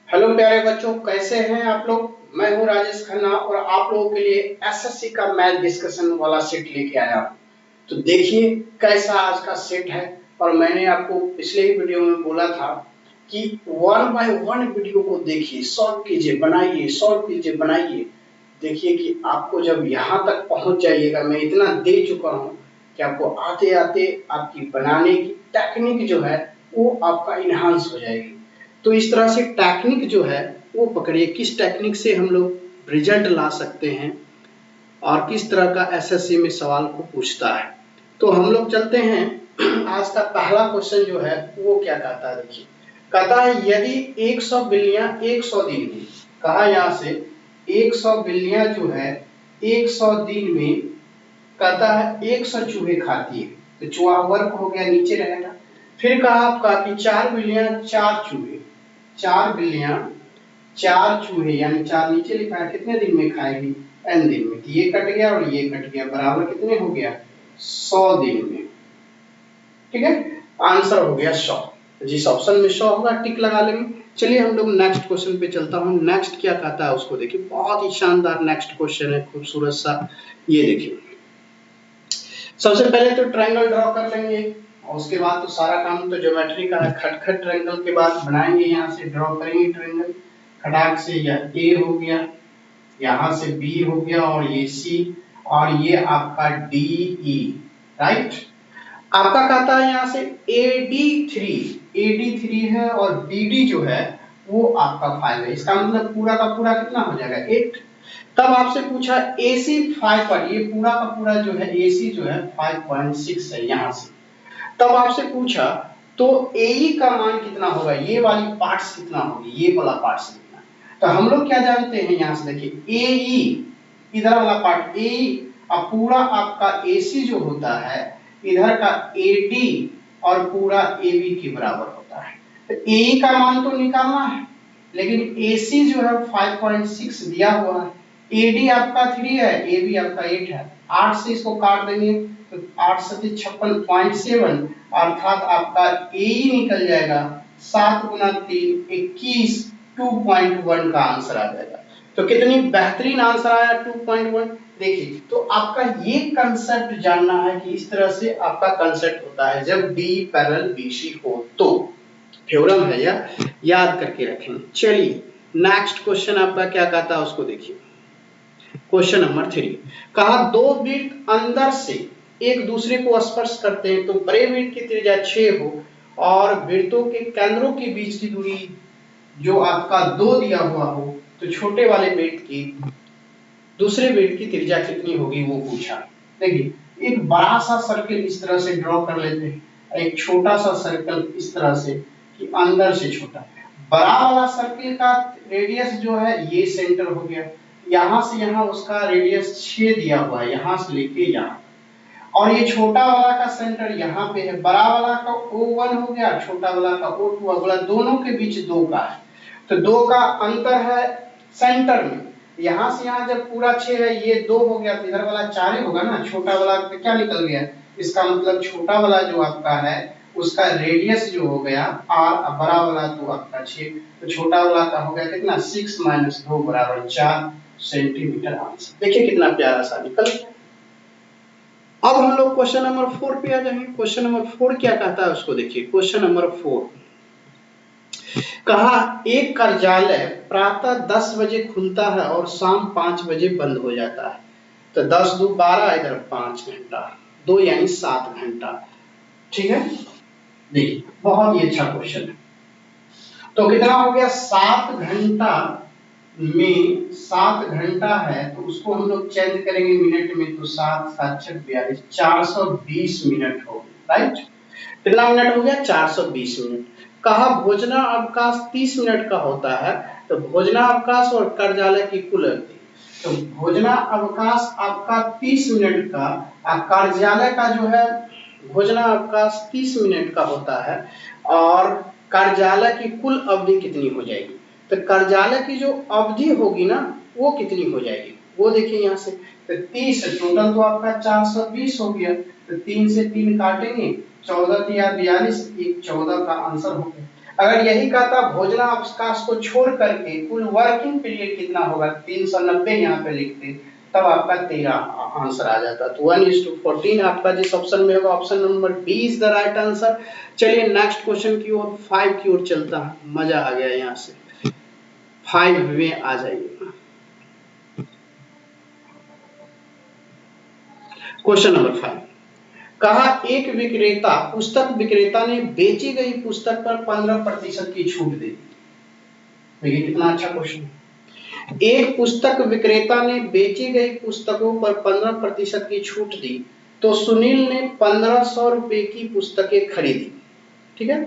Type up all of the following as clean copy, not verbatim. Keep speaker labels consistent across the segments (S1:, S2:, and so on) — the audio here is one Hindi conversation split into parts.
S1: हेलो प्यारे बच्चों, कैसे हैं आप लोग। मैं हूं राजेश खन्ना और आप लोगों के लिए एसएससी का मैथ डिस्कशन वाला सेट लेके आया हूं। तो देखिए कैसा आज का सेट है। और मैंने आपको पिछले ही वीडियो में बोला था कि वन बाय वन वीडियो को देखिए, सॉल्व कीजिए, बनाइए, सॉल्व कीजिए, बनाइए। देखिए कि आपको जब यहाँ तक पहुंच जाइएगा, मैं इतना दे चुका हूं कि आपको आते आते आपकी बनाने की टेक्निक जो है वो आपका इनहांस हो जाएगी। तो इस तरह से टेक्निक जो है वो पकड़िए, किस टेक्निक से हम लोग रिजल्ट ला सकते हैं और किस तरह का एसएससी में सवाल को पूछता है। तो हम लोग चलते हैं। आज का पहला क्वेश्चन जो है वो क्या कहता है, देखिए कहता है यदि 100 बिल्लियां 100 दिन में, कहा यहाँ से 100 बिल्लियां जो है 100 दिन में, कहता है 100 चूहे खाती है, तो चूहा वर्ग हो गया, नीचे रहेगा। फिर कहा आपका कि 4 बिल्लियां 4 चूहे, 4 बिल्लियां 4 चूहे, यानी 4 नीचे लिखा है, कितने दिन में खाएगी, n दिन में। तो ये कट गया और ये कट गया, बराबर कितने हो गया, 100 दिन में। ठीक है, आंसर हो गया 100। जिस ऑप्शन में 100 होगा टिक लगा लेंगे। चलिए हम लोग नेक्स्ट क्वेश्चन पे चलता हूँ। नेक्स्ट क्या कहता है उसको देखिए, बहुत ही शानदार नेक्स्ट क्वेश्चन है, खूबसूरत सा। ये देखिए, सबसे पहले तो ट्रायंगल ड्रॉ कर लेंगे और उसके बाद तो सारा काम तो ज्योमेट्री का है। खटखट ट्रायंगल के बाद बनाएंगे, यहाँ से ड्रॉ करेंगे ट्रायंगल। खटाक से यह ए हो गया, यहाँ से बी हो गया और ये सी, और ये आपका डी ई, राइट। आपका कहता है यहाँ से AD3 है और BD जो है वो आपका 5 है। इसका मतलब पूरा का पूरा कितना हो जाएगा, 8। तब आपसे पूछा AC 5 पर, ये पूरा का पूरा जो है AC जो है 5.6 है यहाँ से। तब आपसे पूछा तो AE का मान कितना होगा, ये वाली पार्ट्स कितना होगी, ये वाला पार्ट्स कितना। तो हम लोग क्या जानते हैं, यहाँ से देखिए AE, इधर वाला पार्ट AE, अब पूरा आपका AC जो होता है इधर का AD और पूरा AB के बराबर होता है। तो AE का मान तो निकालना है, लेकिन AC जो है 5.6 दिया हुआ है, AD आपका 3 है, AB आपका 8 है। 8 से इसको काट देंगे तो 8 सती 56.7, अर्थात आपका AE निकल जाएगा 7 गुना 3 21, 2.1 का आंसर आ जाएगा। तो कितनी बेहतरीन आंसर आया, 2.1। देखिए, तो आपका ये कंसेप्ट जानना है कि इस तरह से आपका कंसेप्ट होता है जब B पैरेलल BC हो तो। थ्योरम है या याद करके रखेंगे। चलिए नेक्स्ट क्वेश्चन आपका क्या कहता है उसको देखिए। क्वेश्चन नंबर 3, कहा दो वृत्त अंदर से एक दूसरे को स्पर्श करते हैं तो बड़े वृत्त की त्रिज्या 6 हो और वृत्तों के केंद्रों के बीच की दूरी जो आपका 2 दिया हुआ हो, तो छोटे वाले वृत्त की दूसरे वृत्त की त्रिज्या कितनी होगी वो पूछा। देखिए एक बड़ा सा सर्कल इस तरह से ड्रॉ कर लेते हैं, एक छोटा सा सर्कल इस तरह से कि अंदर से छोटा। बड़ा वाला सर्कल का रेडियस जो है ये सेंटर हो गया, यहाँ से यहाँ उसका रेडियस 6 दिया हुआ है, यहाँ से लेके यहाँ। और ये छोटा वाला का सेंटर यहाँ पे है, बड़ा वाला का O1 हो गया, छोटा वाला का O2 हो गया, दोनों के बीच 2 का है। तो 2 का अंतर है सेंटर में, यहाँ से यहाँ जब पूरा 6 है, ये 2 हो गया तो इधर वाला 4 ही होगा ना, छोटा वाला पे क्या निकल गया। इसका मतलब छोटा वाला जो आपका है उसका रेडियस जो हो गया r, बड़ा वाला तो आपका 6, तो छोटा वाला का हो गया कितना, 6 - 2 = 4 सेंटीमीटर आंसर। देखिए कितना प्यारा सा निकल गया। अब हम लोग क्वेश्चन नंबर 4 पे आ जाएंगे। क्वेश्चन नंबर 4 क्या कहता है उसको देखिए। क्वेश्चन नंबर 4, कहा एक कार्यालय प्रातः 10 बजे खुलता है और शाम 5 बजे बंद हो जाता है। तो 10 × 2 = 12, इधर 5 घंटा, 2 यानी 7 घंटा। ठीक है, देखिए बहुत ही अच्छा क्वेश्चन है। तो कितना हो गया, 7 घंटा में 7 घंटा है तो उसको हम लोग चेंज करेंगे मिनट में, तो 7 × 7 = 42, 420 मिनट हो गया, राइट। कितना मिनट हो गया, 420 मिनट। कहा भोजनावकाश 30 मिनट का होता है, तो भोजनावकाश और कार्यालय की कुल अवधि, तो भोजनावकाश आपका 30 मिनट का और कार्यालय का जो है भोजनावकाश 30 मिनट का होता है, और कार्यालय की कुल अवधि कितनी हो जाएगी। तो कार्यालय की जो अवधि होगी ना वो कितनी हो जाएगी, वो देखिए यहाँ से। तो 30 टोटल तो आपका 420 हो गया, तो 3 से 3 काटेंगे, 14 × 42, 14 का आंसर हो गया। अगर यही कहता भोजनावकाश को छोड़ करके कुल वर्किंग पीरियड कितना होगा 390 यहाँ पे लिखते, तब आपका 13 आंसर आ जाता। तो 1:14 आपका जिस ऑप्शन में होगा option number B is the right answer. चलिए नेक्स्ट क्वेश्चन की ओर 5 की ओर चलता है, मजा आ गया यहाँ से। 5 में आ जाइए। क्वेश्चन नंबर 5, कहा एक विक्रेता पुस्तक विक्रेता ने बेची गई पुस्तक पर 15% की छूट दी। देखिए कितना अच्छा क्वेश्चन है। एक पुस्तक विक्रेता ने बेची गई पुस्तकों पर 15% की छूट दी, तो सुनील ने 1500 रुपए की पुस्तकें खरीदी। ठीक है,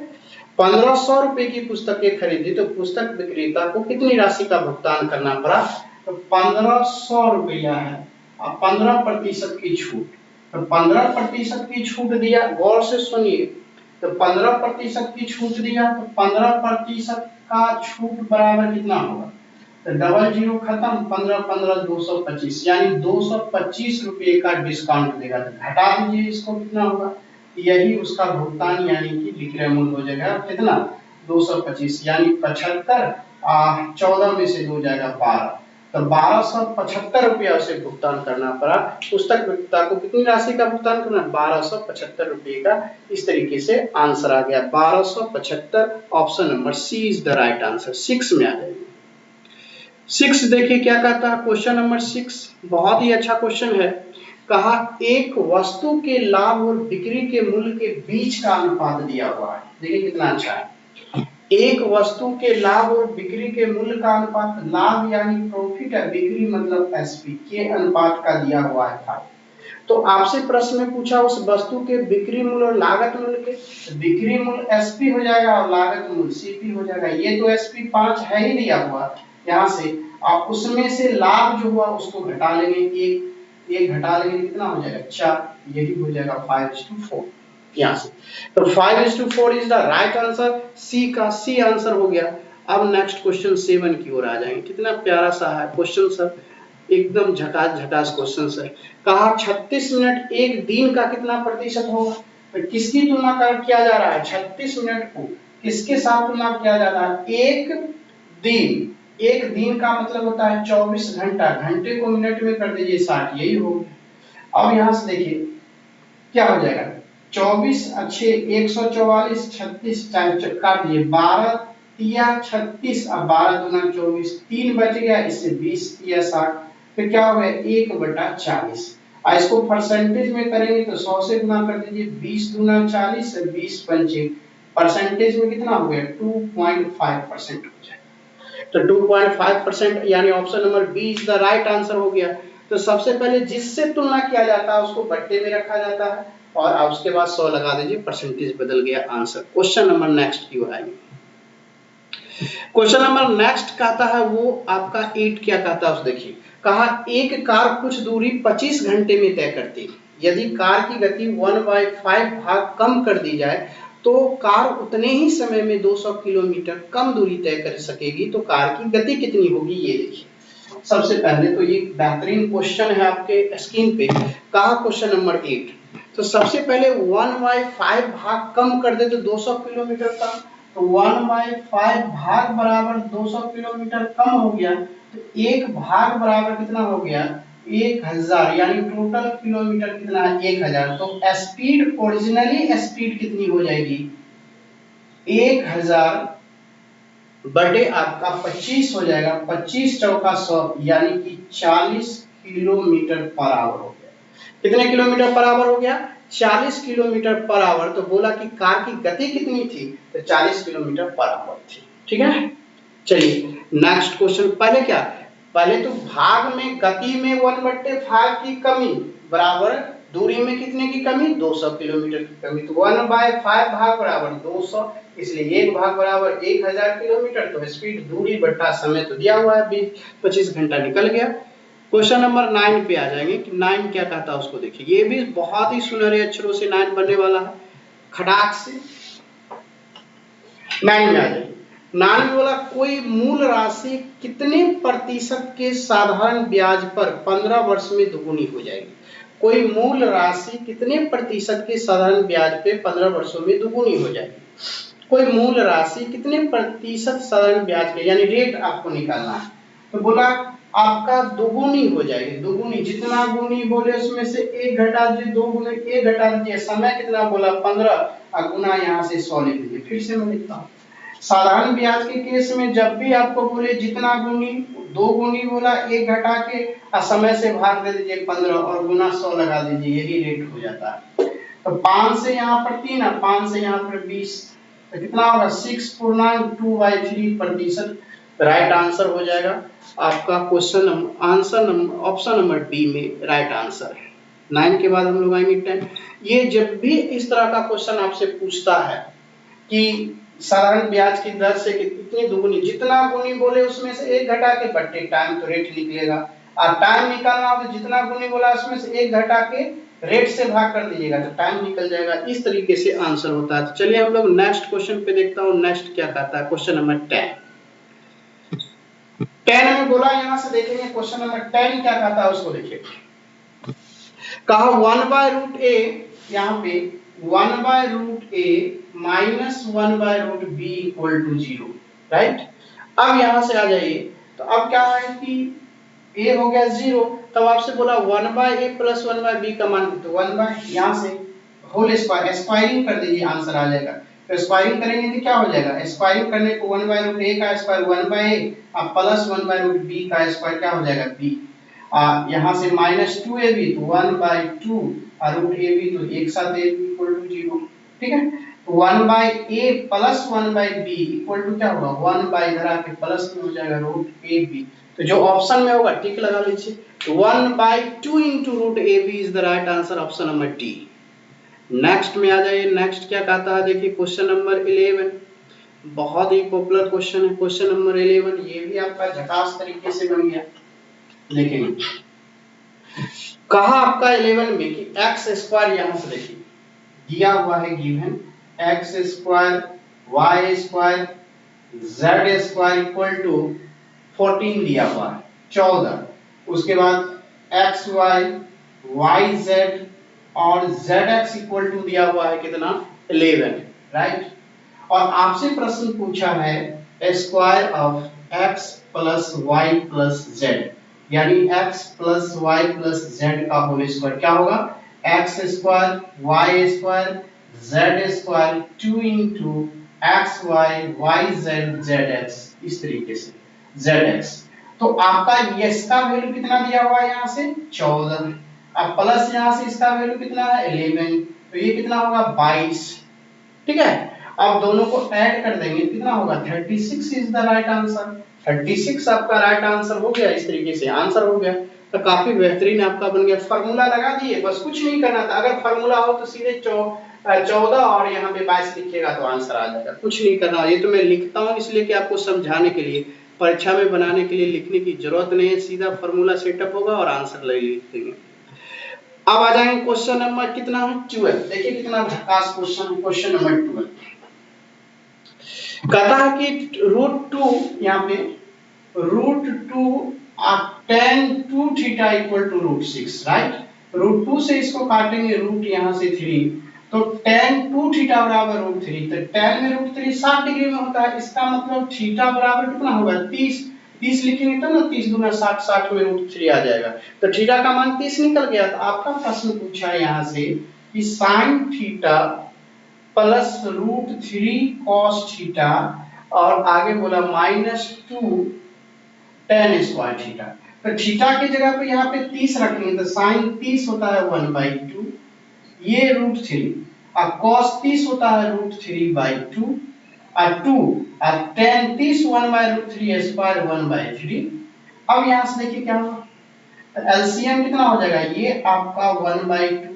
S1: 1500 रुपए की पुस्तकें खरीदी, तो पुस्तक विक्रेता को कितनी राशि का भुगतान करना पड़ा? तो 1500 रुपया है और 15% की छूट, तो 15% की छूट दिया, गौर से सुनिए, तो 15% की छूट दिया, तो 15% का छूट बराबर कितना होगा? तो डबल जीरो खत्म, 15 15 225, यानी 225 रुपये का डिस्काउंट देगा। तो घटा दीजिए इसको, कितना होगा? यही उसका भुगतान यानी कि विक्रय मूल्य हो जाएगा कितना? 225, यानी 75, 14 में से 2 जाएगा 12, तो 1275 रुपया उसे भुगतान करना पड़ा। पुस्तक विक्रेता को कितनी राशि का भुगतान करना? 1275 रुपये का। इस तरीके से आंसर आ गया 1275। Option number C is the right answer. 6 में आ जाएगी। 6 देखिए क्या कहता है क्वेश्चन नंबर 6, बहुत ही अच्छा क्वेश्चन है। कहा एक वस्तु के लाभ और बिक्री के मूल्य के बीच का अनुपात दिया हुआ है। देखिए कितना अच्छा है। एक वस्तु के लाभ और बिक्री के मूल्य का अनुपात, लाभ यानी प्रॉफिट है, बिक्री मतलब एसपी के अनुपात का दिया हुआ है। तो आपसे प्रश्न में पूछा उस वस्तु के बिक्री मूल्य और लागत मूल्य के, बिक्री मूल्य एसपी हो जाएगा और लागत मूल्य सीपी हो जाएगा। ये तो एसपी 5 है ही दिया हुआ यहाँ से, आप उसमें से लाभ जो हुआ उसको घटा लेंगे, एक घटा लेंगे, कितना हो जाएगा? 4, यही हो जाएगा 5:4 यहाँ से। तो 5:4 इज द राइट आंसर। सी का सी आंसर हो गया। अब नेक्स्ट क्वेश्चन 7 की ओर आ जाएंगे। कितना प्यारा सा है क्वेश्चन सर, एकदम झकास झकास क्वेश्चन सर। कहा 36 मिनट एक दिन का कितना प्रतिशत होगा? तो किसकी तुलना किया जा रहा है? 36 मिनट को किसके साथ तुलना किया जा रहा है? एक दिन। एक दिन का मतलब होता है 24 घंटा, घंटे को मिनट में कर दीजिए 60, यही हो गया। अब यहां से देखिए क्या हो जाएगा, 24 अच्छे 144, 36 काट दिए, 12 तिया 36 और 12 दूना 24, 3 बच गया, इससे 20 तिया 60, फिर क्या हो गया 1/40। और इसको परसेंटेज में करेंगे तो 100 से गुना कर दीजिए, 20 दूना 40, 20 पंचे परसेंटेज में कितना हो गया 2.5% हो जाएगा। तो 2.5% यानी option number B is the right answer हो गया। तो सबसे पहले जिससे तुलना किया जाता है उसको बट्टे में रखा जाता है और अब उसके बाद 100 लगा दीजिए, परसेंटेज बदल गया आंसर। क्वेश्चन नंबर नेक्स्ट की ओर आएंगे। क्वेश्चन नंबर नेक्स्ट कहता है वो आपका 8 क्या कहता है उस देखिए। कहा एक कार कुछ दूरी 25 घंटे में तय करती है, यदि कार की गति 1/5 भाग कम कर दी जाए तो कार उतने ही समय में 200 किलोमीटर कम दूरी तय कर सकेगी, तो कार की गति कितनी होगी? ये देखिए सबसे पहले तो ये बेहतरीन क्वेश्चन है आपके स्क्रीन पे। कहा क्वेश्चन नंबर 8, तो सबसे पहले 1/5 भाग कम कर दे तो 200 किलोमीटर कम, तो 1/5 भाग बराबर 200 किलोमीटर कम हो गया, तो एक भाग बराबर कितना हो गया 1000, यानी टोटल किलोमीटर कितना है 1000। तो स्पीड ओरिजिनली स्पीड कितनी हो जाएगी 1000 बटे आपका 25 हो जाएगा, 25 चौका 100 यानी कि 40 किलोमीटर पर आवर हो गया। कितने किलोमीटर पर आवर हो गया? 40 किलोमीटर पर आवर। तो बोला कि कार की गति कितनी थी? तो 40 किलोमीटर पर आवर थी। ठीक है, चलिए नेक्स्ट क्वेश्चन। पहले क्या, पहले तो भाग में गति में 1/5 की कमी बराबर दूरी में कितने की कमी 200 किलोमीटर की कमी, तो 1/5 भाग बराबर 200, इसलिए एक भाग बराबर 1000 किलोमीटर। तो स्पीड दूरी बटा समय तो दिया हुआ है 25 घंटा निकल गया। क्वेश्चन नंबर 9 पे आ जाएंगे कि 9 क्या कहता है उसको देखिए। ये भी बहुत ही सुनहरे अक्षरों से 9 बनने वाला है, खटाक से 9 में आ जाएंगे। 9 में बोला कोई मूल राशि कितने प्रतिशत के साधारण ब्याज पर 15 वर्ष में दुगुनी हो जाएगी? कोई मूल राशि कितने प्रतिशत के साधारण ब्याज पे 15 वर्षों में दुगुनी हो जाएगी? कोई मूल राशि कितने प्रतिशत साधारण ब्याज के, यानी रेट आपको निकालना है। तो बोला आपका दोगुनी हो जाएगी, दोगुनी, जितना गुनी बोले उसमें से एक घटा दीजिए, दो गुने एक घटा दीजिए, समय कितना बोला 15 और गुना यहाँ से 100 लिख दीजिए। फिर से मैं लिखता हूँ, साधारण ब्याज के केस में जब भी आपको बोले जितना गुनी, दो गुनी बोला एक घटा के और समय से भाग दे दीजिए 15 और गुना 100 लगा दीजिए, यही रेट हो जाता है। तो 5 से यहाँ पर 3 और 5 से यहाँ पर 20, तो कितना होगा 6.2/3% राइट आंसर हो जाएगा आपका question answer option number B में राइट आंसर है। 9 के बाद हम लोग आएंगे 10। ये जब भी इस तरह का क्वेश्चन आपसे पूछता है कि साधारण ब्याज की दर से कितनी दुगुनी, जितना गुनी बोले उसमें से एक घटा के बट्टे टाइम तो रेट निकलेगा, और टाइम निकालना हो तो जितना गुनी बोला उसमें से एक घटा के रेट से भाग कर दीजिएगा तो टाइम निकल जाएगा। इस तरीके से आंसर होता है। तो चलिए हम लोग नेक्स्ट क्वेश्चन पे देखता हूँ नेक्स्ट क्या कहता है। क्वेश्चन नंबर 10 में बोला, यहां से देखेंगे क्वेश्चन नंबर 10 क्या कहता है उसको देखिए। कहा 1/√a, यहाँ पे 1/√a minus 1/√b equal to 0, right. अब यहां से आ जाइए, तो अब क्या है कि a हो गया 0, तब आपसे बोला 1/a प्लस 1/b का मान, तो 1 यहाँ से होल स्क्वायर, स्क्वायरिंग कर दीजिए आंसर आ जाएगा। तो स्क्वायरिंग करेंगे तो क्या हो जाएगा, स्क्वायरिंग करने को 1/√a का स्क्वायर 1/a और प्लस 1/√b का स्क्वायर क्या हो जाएगा b, यहाँ से -2ab तो 1/2 और √ab तो एक साथ a इक्वल टू 0, ठीक है। तो 1/a plus 1/b equal to क्या होगा 1 इधर आके प्लस में हो जाएगा √ab, तो जो ऑप्शन में होगा टिक लगा लीजिए। 1/2 into √ab is the right answer, option number D. Next में आ जाइए, नेक्स्ट क्या कहता है देखिए क्वेश्चन नंबर 11, बहुत ही पॉपुलर क्वेश्चन है क्वेश्चन नंबर 11, ये भी आपका झकास तरीके से बन गया। देखेंगे कहा आपका 11 में कि एक्स स्क्वायर, यहां से देखिए दिया हुआ है given X square Y square Z square equal to 14 दिया हुआ है 14, उसके बाद एक्स वाई वाई जेड और जेड एक्स इक्वल टू दिया हुआ है कितना 11, राइट। और आपसे प्रश्न पूछा है square of X plus Y plus Z, यानी x plus Y plus Z का होल स्क्वायर क्या होगा, X square Y square Z square 2 into X Y Y Z Z X, इस तरीके से जेड एक्स। तो आपका इसका वैल्यू कितना दिया हुआ है यहाँ से 14, अब प्लस यहाँ से इसका वैल्यू कितना है 11, तो ये कितना होगा 22, ठीक है। अब दोनों को ऐड कर देंगे कितना होगा 36 इज द राइट आंसर, 36 आपका राइट आंसर हो गया। इस तरीके से आंसर हो गया, तो काफी बेहतरीन आपका बन गया। फार्मूला लगा दिए, बस कुछ नहीं करना था। अगर फार्मूला हो तो सीधे 14 और यहाँ पे 22 लिखिएगा तो आंसर आ जाएगा, कुछ नहीं करना। ये तो मैं लिखता हूँ इसलिए कि आपको समझाने के लिए, परीक्षा में बनाने के लिए लिखने की जरूरत नहीं है, सीधा फार्मूला सेटअप होगा और आंसर लिख देंगे। अब आ जाएंगे क्वेश्चन नंबर कितना है 12, देखिए कितना झकास क्वेश्चन, क्वेश्चन नंबर 12 कहता है कि √2, यहाँ पे √2 tan 2 theta equal to √6, right. √2 से इसको काटेंगे रूट यहाँ से 3, तो tan 2 थीटा बराबर √3, तो tan में √3 60 डिग्री में होता है, इसका मतलब थीटा बराबर कितना होगा 30, 30 लिखेंगे तो ना 30 दूना 60, 60 में √3 आ जाएगा, तो थीटा का मान 30 निकल गया। तो आपका प्रश्न पूछा है यहाँ से कि sin theta plus √3 cos theta और आगे बोला -2 tan स्क्वायर थीटा, तो थीटा की जगह पे यहाँ पे 30 रखेंगे तो sin 30 होता है 1/2, ये √3 और cos 30 होता है √3/2 और 2 और tan 30 1/√3 स्क्वायर 1/3। अब यहाँ से देखिए क्या होगा, तो एलसीएम कितना हो जाएगा, ये आपका 1/2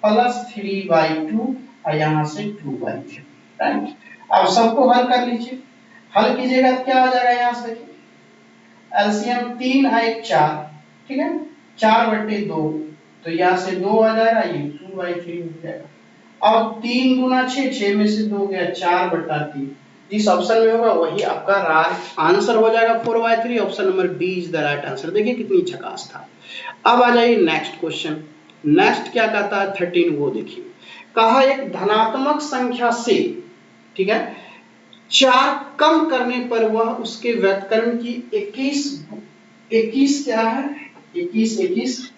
S1: प्लस 3/2 और यहाँ से 2/3, राइट। अब सबको हल कर लीजिए, हल कीजिएगा तो क्या हो जाएगा, यहाँ से देखिए एलसीएम 3 और 1 4, ठीक है, 4/2, तो यहाँ से 2 आ जाएगा, ये 2/3 हो जाएगा। अब 3 गुना 6, 6 में से 2 गया 4/3, जिस ऑप्शन में होगा वही आपका राइट आंसर हो जाएगा 4/3, option number B is the right answer. देखिए कितनी झकास था। अब आ जाइए नेक्स्ट क्वेश्चन, नेक्स्ट क्या कहता है 13, वो देखिए। कहा एक धनात्मक संख्या से, ठीक है, 4 कम करने पर वह उसके व्युत्क्रम की 21 क्या है, 21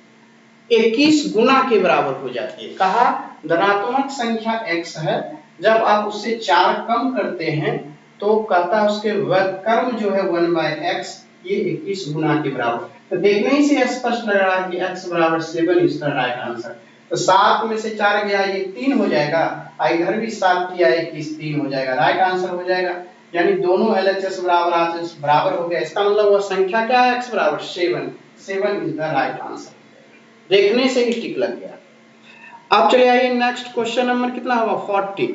S1: गुना के बराबर हो जाती है। कहा धनात्मक संख्या x है, जब आप उससे 4 कम करते हैं तो कहता है उसके व्युत्क्रम जो है 1/x ये 21 गुना के बराबर। तो देखने ही से स्पष्ट लग रहा है कि x बराबर 7 इसका राइट आंसर। तो 7 में से 4 गया ये 3 हो जाएगा, इधर भी 7 किया 21 3 हो जाएगा, राइट आंसर हो जाएगा। यानी दोनों LHS बराबर हो गया। इसका मतलब वह संख्या क्या है, x बराबर 7 इज द राइट आंसर। देखने से ही टिक लग गया। अब चलिए आइए नेक्स्ट क्वेश्चन नंबर कितना होगा 40।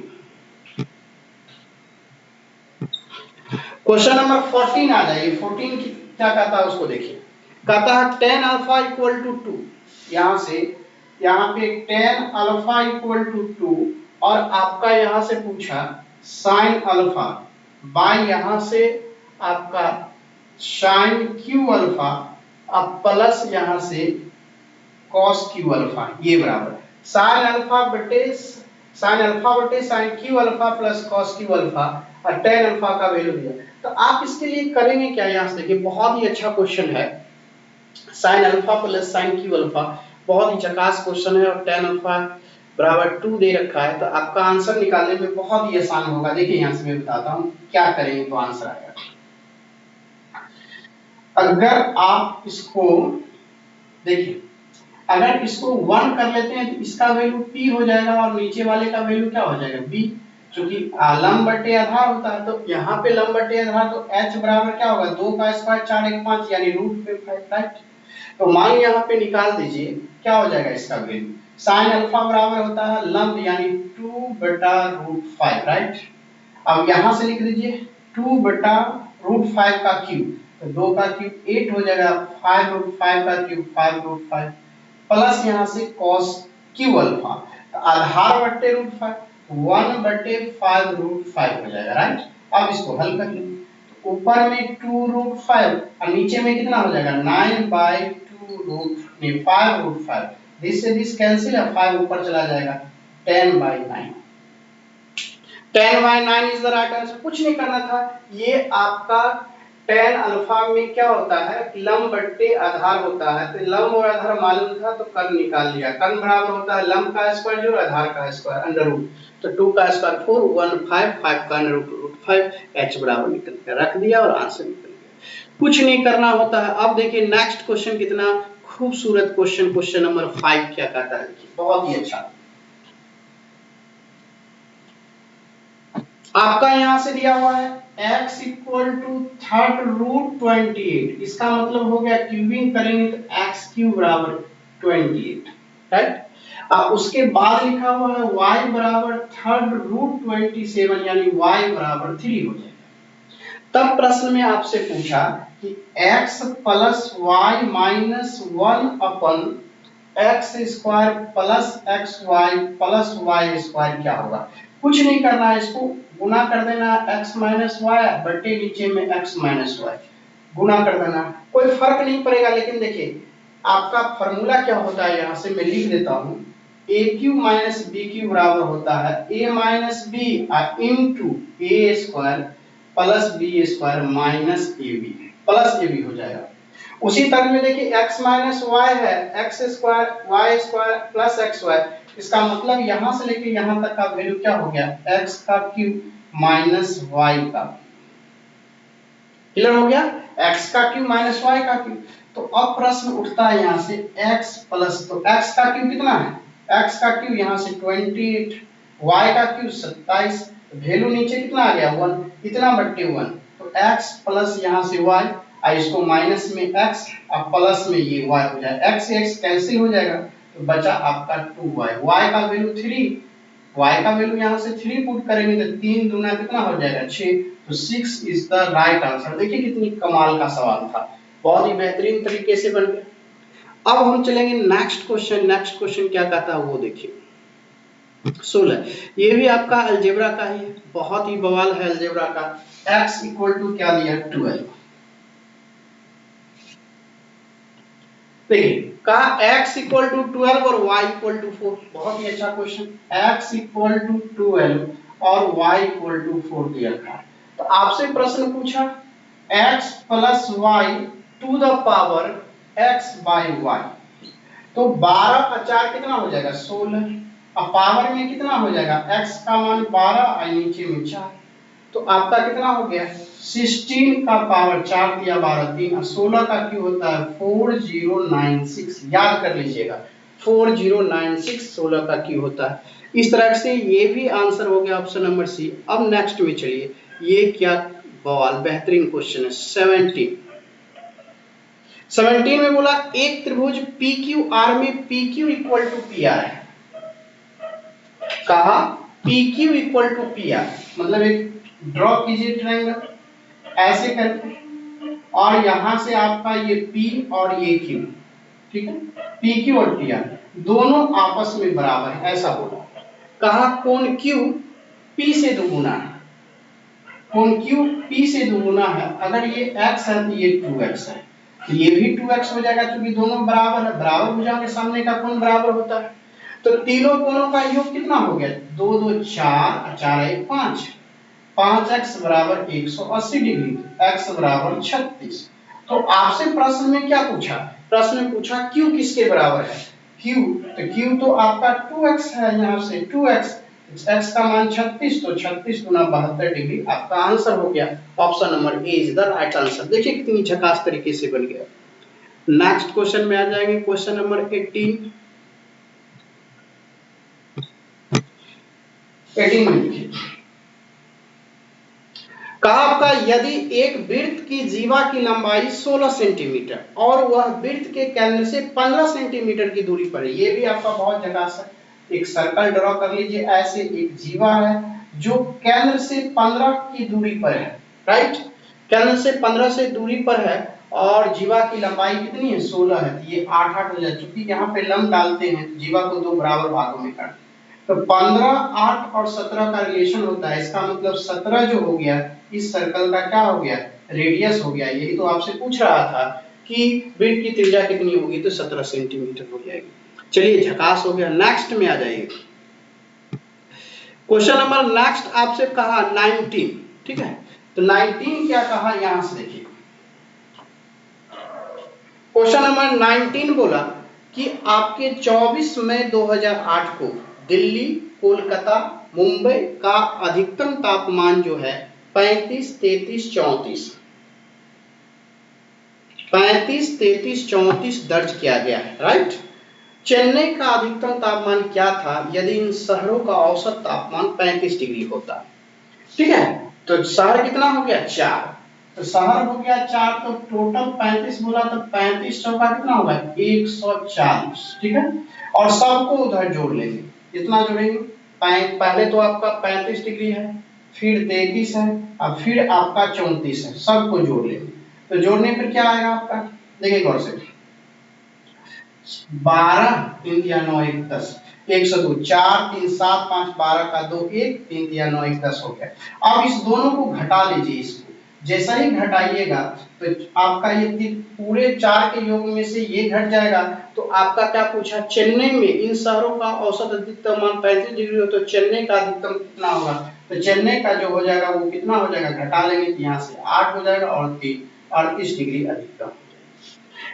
S1: क्वेश्चन नंबर 14 आ जाइए। 14 क्या कहता है उसको देखिए। कहता है tan अल्फा इक्वल टू 2, यहां से यहां पे tan अल्फा इक्वल टू 2 और आपका यहां से पूछा sin अल्फा बाय यहां से आपका sin q अल्फा अब प्लस यहां से cos q अल्फा ये बराबर sin अल्फा बटे sin q alpha plus cos q alpha और tan अल्फा का वैल्यू दिया। तो आप इसके लिए करेंगे क्या, यहां से देखिए बहुत ही अच्छा क्वेश्चन है। sin alpha plus sin q alpha बहुत ही झकास क्वेश्चन है और tan अल्फा बराबर 2 दे रखा है, तो आपका आंसर निकालने में बहुत ही आसान होगा। देखिए यहां से मैं बताता हूं क्या करेंगे तो आंसर आएगा। अगर आप इसको देखिए, अगर इसको 1 कर लेते हैं तो इसका वैल्यू p हो जाएगा और नीचे वाले का वैल्यू क्या हो जाएगा b, क्योंकि लंब बटे आधार होता है। तो यहाँ पे लंब बटे आधार तो h बराबर क्या होगा 2 का स्क्वायर 4 1 5 यानी √5 राइट। तो मान यहाँ पे निकाल दीजिए क्या हो जाएगा इसका वैल्यू। sin अल्फा बराबर होता है लंब यानी 2/√5 राइट। अब यहाँ से लिख दीजिए 2/√5 का क्यूब, तो 2 का क्यूब 8 हो जाएगा, 5√5 का क्यूब 5√5 प्लस यहाँ से cos q अल्फा आधार बटे √5 1/5√5 हो जाएगा राइट। अब इसको हल कर लेंगे तो ऊपर में 2√5 और नीचे में कितना हो जाएगा 9/5√5। दिस से दिस कैंसिल है, 5 ऊपर चला जाएगा 10/9। 10/9 इज द राइट आंसर। कुछ नहीं करना था, ये आपका tan अल्फा में क्या होता है लंब बट्टे आधार होता है। तो लंब और आधार मालूम था तो कर्ण निकाल लिया। कर्ण बराबर होता है लंब का स्क्वायर जो आधार का स्क्वायर अंडर रूट। तो 2 का स्क्वायर 4 1 5 5 का अंडर रूट 5 h बराबर निकल के रख दिया और आंसर निकल गया। कुछ नहीं करना होता है। अब देखिए नेक्स्ट क्वेश्चन कितना खूबसूरत क्वेश्चन, क्वेश्चन नंबर 5 क्या कहता है, बहुत ही अच्छा। आपका यहां से दिया हुआ है x इक्वल टू 3/√28। इसका मतलब हो गया क्यूबिंग करेंगे तो x क्यूब बराबर 28 राइट। उसके बाद लिखा हुआ है y बराबर 3/√27 यानी y बराबर 3 हो जाएगा। तब प्रश्न में आपसे पूछा कि x प्लस y माइनस 1 अपन x square plus x y plus y square क्या होगा। कुछ नहीं करना है, इसको गुना कर देना x माइनस वाई बटे नीचे में x माइनस वाई गुना कर देना, कोई फर्क नहीं पड़ेगा। लेकिन देखिए आपका फॉर्मूला क्या होता है, यहाँ से मैं लिख देता हूँ a cube minus b cube बराबर होता है a minus b into a square plus b square minus a b plus a b हो जाएगा। उसी तरह में देखिए x माइनस वाई है x square Y square plus x y, इसका मतलब यहां से लेके यहां तक का वैल्यू क्या हो गया x का क्यूब माइनस y का। क्लियर हो गया, x का क्यूब माइनस y का क्यूब। तो अब प्रश्न उठता है यहां से x प्लस, तो x का क्यूब कितना है, x का क्यूब यहां से 28, y का क्यूब 27, वैल्यू नीचे कितना आ गया 1, इतना बट्टे 1। तो x प्लस यहां से y इसको माइनस में x और प्लस में ये y हो जाएगा, x से x कैंसिल हो जाएगा तो बचा आपका 2y। y का वैल्यू 3, y का वैल्यू यहां से 3 पुट करेंगे तो 3 दूना कितना हो जाएगा 6, तो 6 इज द राइट आंसर। देखिए कितनी कमाल का सवाल था, बहुत ही बेहतरीन तरीके से बन गया। अब हम चलेंगे नेक्स्ट क्वेश्चन। नेक्स्ट क्वेश्चन क्या कहता है वो देखिए 16। ये भी आपका अलजेब्रा का ही है, बहुत ही बवाल है अलजेब्रा का। x इक्वल टू क्या दिया 12। देखिए कहा x इक्वल टू 12 और y इक्वल टू 4, बहुत ही अच्छा क्वेश्चन। x इक्वल टू 12 और y इक्वल टू 4 दिया था। तो आपसे प्रश्न पूछा x plus Y to the power x by Y, तो 12 का 4 कितना हो जाएगा 16, अब पावर में कितना हो जाएगा x का मान 12 और नीचे में 4, तो आपका कितना हो गया 16 का पावर 4 दिया 12 3 और 16 का क्यों होता है 4096, याद कर लीजिएगा 4096 16 का क्यों होता है। इस तरह से ये भी आंसर हो गया ऑप्शन नंबर सी। अब नेक्स्ट में चलिए, ये क्या बवाल बेहतरीन क्वेश्चन है 17 में बोला एक त्रिभुज पी क्यू आर में P Q equal to P R है, कहा P Q equal to P R, मतलब एक ड्रॉ कीजिए ट्रायंगल ऐसे करके, और यहां से आपका ये P और ये Q, ठीक है, पी क्यू और पी आर दोनों आपस में बराबर है ऐसा बोला। कहा कोण Q P से दुगुना है, कोण Q P से दुगुना है, अगर ये x है तो ये 2x है, तो ये भी 2x हो जाएगा क्योंकि दोनों बराबर है, बराबर भुजा के सामने का कोण बराबर होता है, तो तीनों कोणों का योग कितना हो गया 2 2 4 4 1 5, 5x बराबर 180 डिग्री, x बराबर 36। तो आपसे प्रश्न में क्या पूछा, प्रश्न में पूछा q किसके बराबर है, q, तो q तो आपका 2x है, यहाँ से 2x, x का मान 36, तो 36 गुना 72 डिग्री आपका आंसर हो गया। Option number A is the right answer. देखिए कितनी झकास तरीके से बन गया। नेक्स्ट क्वेश्चन में आ जाएंगे, क्वेश्चन नंबर 18 में लिखिए, कहा आपका यदि एक वृत्त की जीवा की लंबाई 16 सेंटीमीटर और वह वृत्त के केंद्र से 15 सेंटीमीटर की दूरी पर है, ये भी आपका बहुत झकास है, एक सर्कल ड्रॉ कर लीजिए, ऐसे एक जीवा है जो केंद्र से 15 की दूरी पर है, राइट, केंद्र से 15 से दूरी पर है और जीवा की लंबाई कितनी है 16 है, तो ये 8 8 हो जाए, क्योंकि यहाँ पे लंब डालते हैं जीवा को दो बराबर भागों में काट, तो 15 8 और 17 का रिलेशन होता है, इसका मतलब 17 जो हो गया इस सर्कल का क्या हो गया रेडियस हो गया। यही तो आपसे पूछ रहा था कि वृत्त की त्रिज्या कितनी होगी, तो 17 सेंटीमीटर हो जाएगी। चलिए झकास हो गया। नेक्स्ट में आ जाइए, क्वेश्चन नंबर नेक्स्ट आपसे कहा 19, ठीक है, तो 19 क्या कहा यहां से देखिए, क्वेश्चन नंबर 19 बोला कि आपके 24 मई 2008 को दिल्ली, कोलकाता, मुंबई का अधिकतम तापमान जो है 35 33 34 35 33 34 दर्ज किया गया है, राइट। चेन्नई का अधिकतम तापमान क्या था यदि इन शहरों का औसत तापमान 35 डिग्री होता, ठीक है, तो शहर कितना हो गया 4, तो शहर हो गया 4, तो टोटल 35 बोला, तो 35 चौका कितना होगा 140, ठीक है, और सबको उधर जोड़ लेंगे, कितना जोड़ेंगे, पहले तो आपका 35 डिग्री है, फिर 33 है, अब फिर आपका 34 है, सबको जोड़ लेंगे, तो जोड़ने पर क्या आएगा आपका, देखिए गौर से, 12 3 दिया 9 1 10 102 4 3 7 5 12 का 2 1 3 दिया 9 1 10 हो गया। अब इस दोनों को घटा लीजिए, इसको जैसा ही घटाइएगा तो आपका ये पूरे 4 के योग में से ये घट जाएगा, तो आपका क्या पूछा चेन्नई में इन शहरों का औसत अधिकतम मान 35 डिग्री हो, तो चेन्नई का अधिकतम कितना होगा, तो चेन्नई का जो हो जाएगा वो कितना हो जाएगा, घटा लेंगे तो यहाँ से 8 हो जाएगा और 38 डिग्री अधिकतम,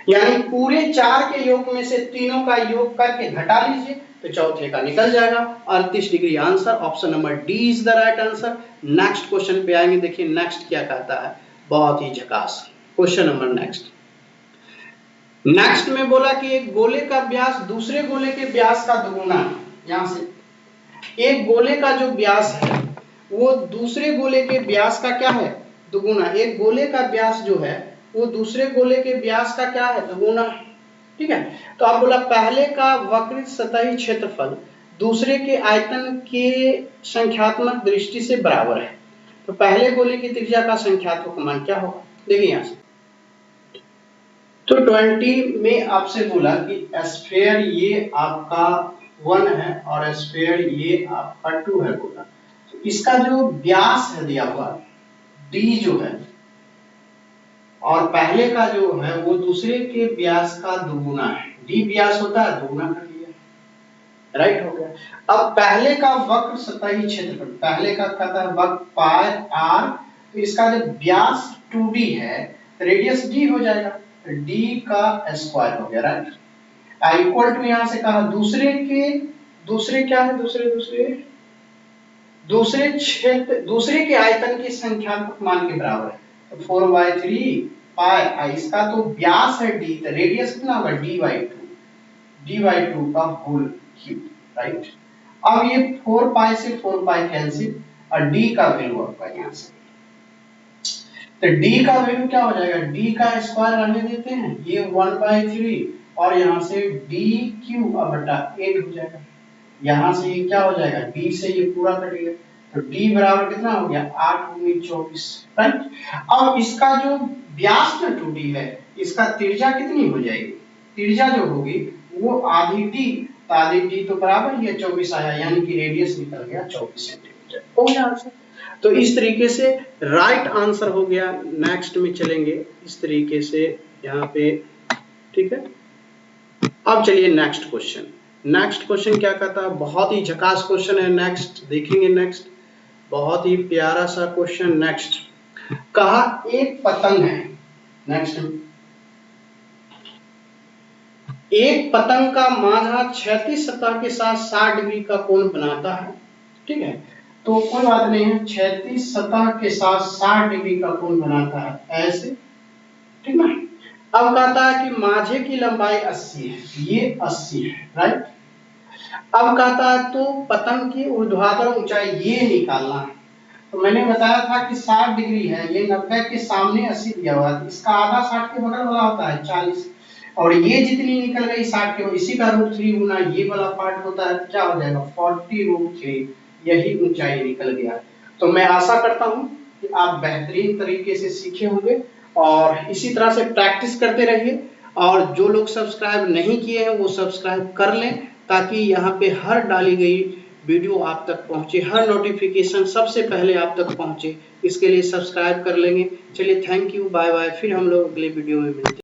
S1: यानी पूरे 4 के योग में से तीनों का योग करके घटा लीजिए तो चौथे का निकल जाएगा 38 degree. Answer option number D is the right answer. Next question पे आएंगे, देखिए नेक्स्ट क्या कहता है, बहुत ही झकास क्वेश्चन नंबर नेक्स्ट में बोला कि एक गोले का व्यास दूसरे गोले के व्यास का दुगुना है, यहां से एक गोले का जो व्यास है वो दूसरे गोले के व्यास का क्या है दुगुना, एक गोले का व्यास जो है वो दूसरे गोले के व्यास का क्या है दुगुना, ठीक है। तो आप बोला पहले का वक्रित सतही क्षेत्रफल दूसरे के आयतन के संख्यात्मक दृष्टि से बराबर है, तो पहले गोले की त्रिज्या का संख्यात्मक मान क्या होगा, देखिए यहां से, तो 20 में आपसे बोला कि स्फीयर ये आपका 1 है और स्फीयर ये आपका 2 है बोला, तो इसका जो व्यास है दिया हुआ d जो है और पहले का जो है वो दूसरे के व्यास का दुगुना है, d व्यास होता है दुगुना कर दिया, राइट हो गया। अब पहले का वक्र सतही क्षेत्रफल, पहले का कहता है वक्र पाई r तो इसका जब व्यास 2d है रेडियस d हो जाएगा, d का स्क्वायर हो गया, राइट। इक्वल टू यहां से कहा दूसरे क्या है, दूसरे के आयतन की संख्यात्मक मान के बराबर है, तो 4/3 पाई, इसका तो व्यास है d, तो रेडियस कितना होगा d/2 का होल क्यूब, राइट। अब ये 4 पाई से 4 पाई कैंसिल और d का वैल्यू आपका यहां से, तो d का वैल्यू क्या हो जाएगा, d का स्क्वायर रहने देते हैं, ये 1/3 और यहां से d क्यूब बटा 8 हो जाएगा, यहां से ये क्या हो जाएगा, d से ये पूरा कटेगा, तो d बराबर कितना हो गया 8 × 24, राइट। अब इसका जो व्यास जो 2d है इसका त्रिज्या कितनी हो जाएगी, त्रिज्या जो होगी वो आधी d, तो आधी d तो बराबर ये 24 आया, यानी कि रेडियस निकल गया 24 सेंटीमीटर, हो गया आंसर। तो इस तरीके से राइट आंसर हो गया। नेक्स्ट में चलेंगे इस तरीके से यहाँ पे, ठीक है। अब चलिए नेक्स्ट क्वेश्चन क्या कहता है, बहुत ही झकास क्वेश्चन है, नेक्स्ट देखेंगे। नेक्स्ट बहुत ही प्यारा सा क्वेश्चन। नेक्स्ट कहा एक पतंग है, नेक्स्ट एक पतंग का माझा क्षैतिज सतह के साथ 60 डिग्री का कोण बनाता है, ठीक है। तो कोई बात नहीं है, क्षैतिज सतह के साथ 60 डिग्री का कोण बनाता है ऐसे, ठीक है। अब कहता है कि माझे की लंबाई 80 है, ये 80 है, राइट। अब कहता है तो पतंग की ऊर्ध्वाधर ऊंचाई ये निकालना है। तो मैंने बताया था कि 60 डिग्री है, ये 90 के सामने 80 दिया हुआ है, इसका आधा 60 के बगल वाला होता है 40, और ये जितनी निकल गई 60 के, इसी का √3 गुना ये वाला पार्ट होता है, क्या हो जाएगा 40√3, यही ऊंचाई निकल गया। तो मैं आशा करता हूं कि आप बेहतरीन तरीके से सीखे होंगे और इसी तरह से प्रैक्टिस करते रहिए, और जो लोग सब्सक्राइब नहीं किए हैं वो सब्सक्राइब कर लें, ताकि यहाँ पे हर डाली गई वीडियो आप तक पहुंचे, हर नोटिफिकेशन सबसे पहले आप तक पहुंचे, इसके लिए सब्सक्राइब कर लेंगे। चलिए थैंक यू, बाय बाय, फिर हम लोग अगले वीडियो में मिलते हैं।